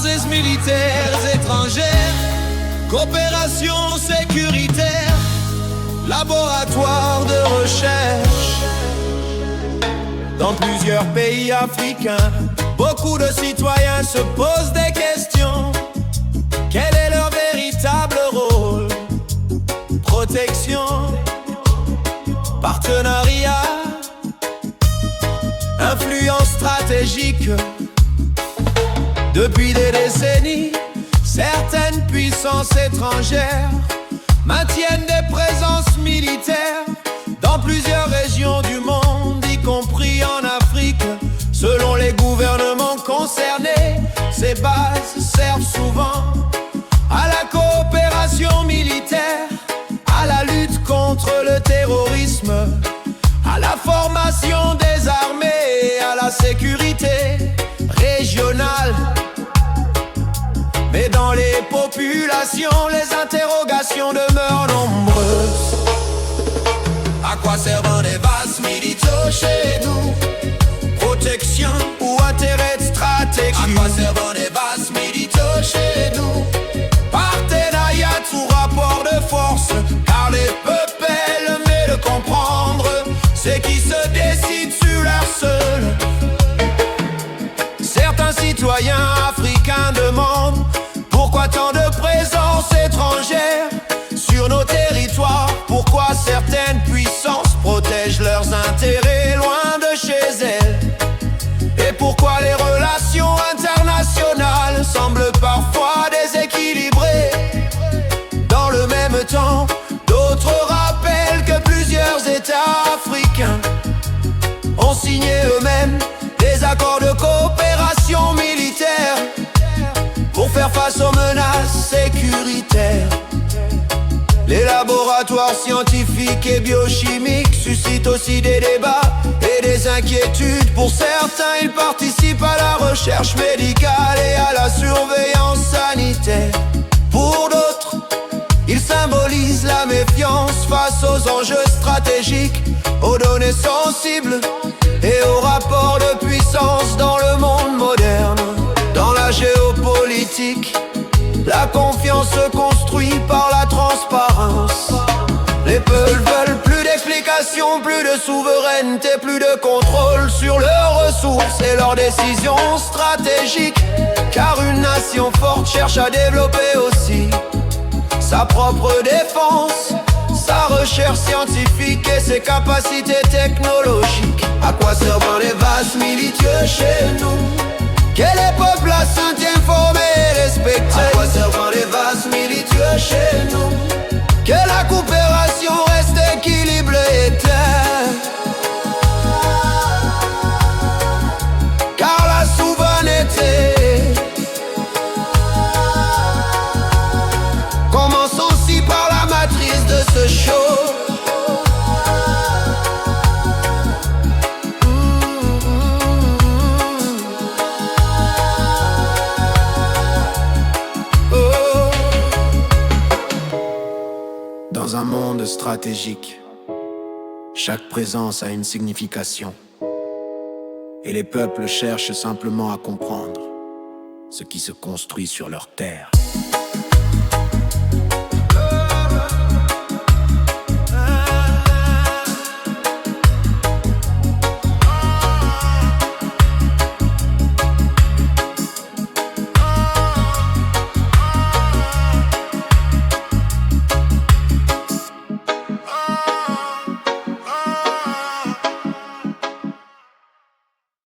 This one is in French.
bases militaires étrangères, coopération sécuritaire, laboratoire de recherche. Dans plusieurs pays africains, beaucoup de citoyens se posent des questions. Quel est leur véritable rôle? Protection, partenariat, influence stratégique. Depuis des décennies, certaines puissances étrangères maintiennent des présences militaires dans plusieurs régions du monde, y compris en Afrique. Selon les gouvernements concernés, ces bases servent souvent à la coopération militaire, à la lutte contre le terrorisme, à la formation des armées et à la sécurité régionale. Mais dans les populations, les interrogations demeurent nombreuses. À quoi servent des bases militaires chez nous? Protection ou intérêt stratégique? À quoi servent des bases militaires chez nous? Partenariat ou rapport de force? Car les peuples aiment de comprendre ce qui se décide sur leur sol. Certains citoyens africains demandent pourquoi tant de présence étrangère sur nos territoires? Pourquoi certaines puissances protègent leurs intérêts loin de chez elles? Et pourquoi les relations internationales semblent parfois déséquilibrées? Dans le même temps, d'autres rappellent que plusieurs États africains ont signé eux-mêmes des accords de coopération militaire pour faire face aux menaces sécuritaires. Les laboratoires scientifiques et biochimiques suscitent aussi des débats et des inquiétudes. Pour certains, ils participent à la recherche médicale et à la surveillance sanitaire. Pour d'autres, ils symbolisent la méfiance face aux enjeux stratégiques, aux données sensibles et aux rapports de puissance dans le monde moderne. Dans la géopolitique, la confiance se construit par la transparence. Les peuples veulent plus d'explications, plus de souveraineté, plus de contrôle sur leurs ressources et leurs décisions stratégiques. Car une nation forte cherche à développer aussi sa propre défense, sa recherche scientifique et ses capacités technologiques. À quoi servent les bases militaires chez nous? Que les populations tiennent formées et respectées. À quoi servent les bases militaires chez nous? Que la coopération reste équilibrée. Car la souveraineté commence aussi par la matrice de ce show. Dans un monde stratégique, chaque présence a une signification. Et les peuples cherchent simplement à comprendre ce qui se construit sur leur terre.